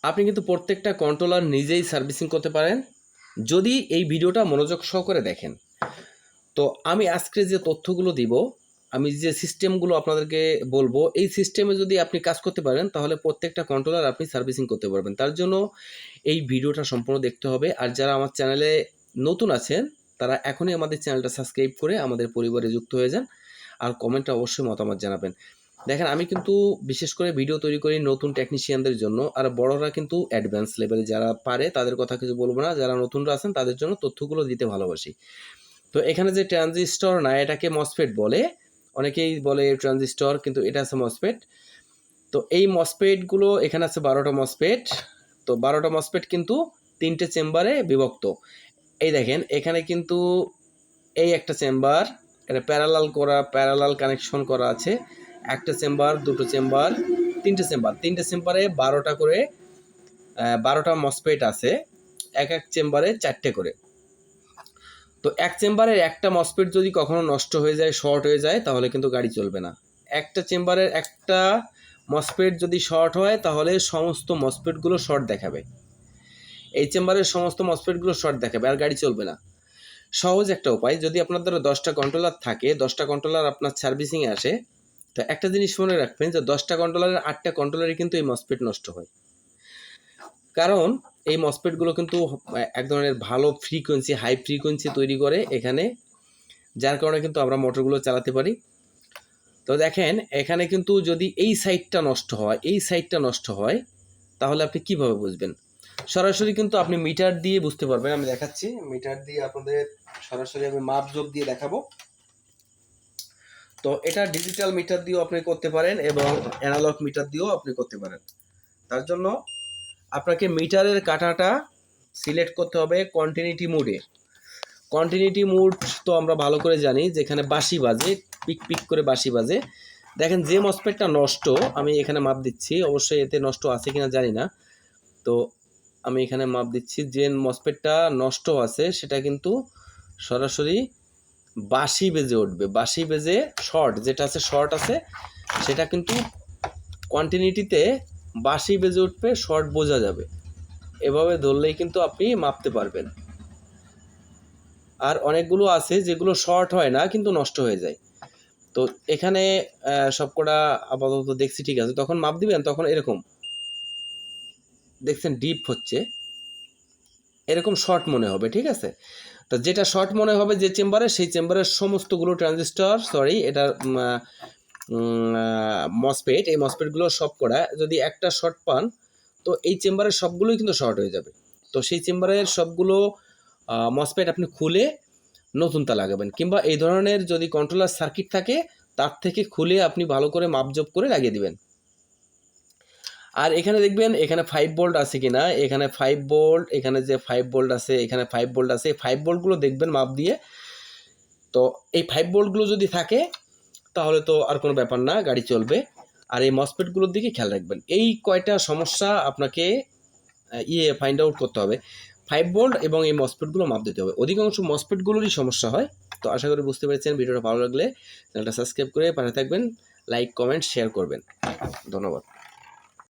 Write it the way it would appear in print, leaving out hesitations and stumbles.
আপনি কিন্তু প্রত্যেকটা কন্ট্রোলার নিজেই সার্ভিসিং করতে পারেন যদি এই ভিডিওটা মনোযোগ সহকারে দেখেন। তো আমি আজকে যে তথ্যগুলো দিব, আমি যে সিস্টেমগুলো আপনাদেরকে বলবো, এই সিস্টেমে যদি আপনি কাজ করতে পারেন তাহলে প্রত্যেকটা কন্ট্রোলার আপনি সার্ভিসিং করতে পারবেন। তার জন্য এই ভিডিওটা সম্পূর্ণ দেখতে হবে। আর যারা আমার চ্যানেলে নতুন আছেন তারা এখনই আমাদের চ্যানেলটা সাবস্ক্রাইব করে আমাদের পরিবারে যুক্ত হয়ে যান, আর কমেন্টে অবশ্যই মতামত জানাবেন। দেখেন, আমি কিন্তু বিশেষ করে ভিডিও তৈরি করি নতুন টেকনিশিয়ানদের জন্য, আর বড়রা কিন্তু অ্যাডভান্স লেভেলে যারা পারে তাদের কথা কিছু বলবো না, যারা নতুনরা আছেন তাদের জন্য তথ্যগুলো দিতে ভালোবাসি। তো এখানে যে ট্রানজিস্টর না, এটাকে মসফেট বলে, অনেকেই বলে ট্রানজিস্টর, কিন্তু এটা আছে মসফেট। তো এই মসফেটগুলো এখানে আছে 12টা মসফেট। তো 12টা মসফেট কিন্তু 3টে চেম্বারে বিভক্ত। এই দেখেন, এখানে কিন্তু এই একটা চেম্বার, এটা প্যারালাল কানেকশন করা আছে। একটা চেম্বার, দুটো চেম্বার, তিনটে চেম্বারে 12টা করে 12টা মসফেট আছে, এক চেম্বারে 4টে করে। তো এক চেম্বারের একটা মসফেট যদি কখনো নষ্ট হয়ে যায়, শর্ট হয়ে যায়, তাহলে কিন্তু গাড়ি চলবে না। একটা চেম্বারের একটা মসফেট যদি শর্ট হয় তাহলে সমস্ত মসফেটগুলো শর্ট দেখাবে। এই চেম্বারের সমস্ত মসফেটগুলো শর্ট দেখাবে, আর গাড়ি চলবে না। সহজ একটা উপায়, যদি আপনার দ্বারা 10টা কন্ট্রোলার থাকে, 10টা কন্ট্রোলার আপনার সার্ভিসিংয়ে আসে, তো একটা জিনিস মনে রাখবেন যে 10টা কন্ট্রোলারের 8টা কন্ট্রোলারে কিন্তু এই মসফেট নষ্ট হয়। কারণ এই মসফেটগুলো কিন্তু এক ধরনের ভালো ফ্রিকোয়েন্সি, হাই ফ্রিকোয়েন্সি তৈরি করে এখানে, যার কারণে কিন্তু আমরা মোটরগুলো চালাতে পারি। তো দেখেন, এখানে কিন্তু যদি এই সাইডটা নষ্ট হয় তাহলে আপনি কিভাবে বুঝবেন? সরাসরি কিন্তু আপনি মিটার দিয়ে বুঝতে পারবেন। আমি দেখাচ্ছি, মিটার দিয়ে আপনাদের সরাসরি আমি মাপজোক দিয়ে দেখাবো। তো এটা ডিজিটাল মিটার দিয়েও আপনি করতে পারেন এবং অ্যানালগ মিটার দিয়েও আপনি করতে পারেন। তার জন্য আপনাকে মিটারের কাঁটাটা সিলেক্ট করতে হবে কন্টিনিউটি মোডে। কন্টিনিউটি মোড তো আমরা ভালো করে জানি, যেখানে বাঁশি বাজে, পিক পিক করে বাঁশি বাজে। দেখেন, যে মসফেটটা নষ্ট, আমি এখানে মাপ দিচ্ছি, অবশ্যই এতে নষ্ট আছে কিনা জানি না। তো আমি এখানে মাপ দিচ্ছি, যে মসফেটটা নষ্ট আছে সেটা কিন্তু সরাসরি বাঁশি বেজে উঠবে। বাঁশি বেজে শর্ট যেটা আছে, শর্ট আছে, সেটা কিন্তু কন্টিনিউটিতে বাঁশি বেজে উঠবে, শর্ট বোঝা যাবে। এভাবে ধরলেই কিন্তু আপনি মাপতে পারবেন। আর অনেকগুলো আছে যেগুলো শর্ট হয় না কিন্তু নষ্ট হয়ে যায়। তো এখানে সবকটা আপাতত দেখছি ঠিক আছে। তখন মাপ দিবেন, তখন এরকম দেখছেন ডিপ হচ্ছে, এরকম শর্ট মনে হবে, ঠিক আছে। তো যেটা শর্ট মনে হবে যে চেম্বারে, সেই চেম্বারের সমস্তগুলো ট্রানজিস্টর, এটা মসফেট, এই মসফেটগুলো সব করা যদি একটা শর্ট পান, তো এই চেম্বারের সবগুলোই কিন্তু শর্ট হয়ে যাবে। তো সেই চেম্বারের সবগুলো মসফেট আপনি খুলে নতুনটা লাগাবেন, কিংবা এই ধরনের যদি কন্ট্রোলার সার্কিট থাকে তার থেকে খুলে আপনি ভালো করে মাপজোপ করে লাগিয়ে দিবেন। আর এখানে দেখবেন এখানে 5 ভোল্ট আছে কিনা, এখানে 5 ভোল্ট, এখানে যে 5 ভোল্ট আছে, এখানে 5 ভোল্ট আছে, 5 ভোল্টগুলো দেখবেন মাপ দিয়ে। তো এই 5 ভোল্টগুলো যদি থাকে তাহলে তো আর কোনো ব্যাপার না, গাড়ি চলবে। আর এই মসফেটগুলোর দিকে খেয়াল রাখবেন। এই কয়টা সমস্যা আপনাকে ফাইন্ড আউট করতে হবে। 5 ভোল্ট এবং এই মসফেটগুলো মাপ দিতে হবে। অধিকাংশ মসফেটগুলোরই সমস্যা হয়। তো আশা করি বুঝতে পেরেছেন। ভিডিওটা ভালো লাগলে চ্যানেলটা সাবস্ক্রাইব করে পাশে থাকবেন, লাইক, কমেন্ট, শেয়ার করবেন। ধন্যবাদ।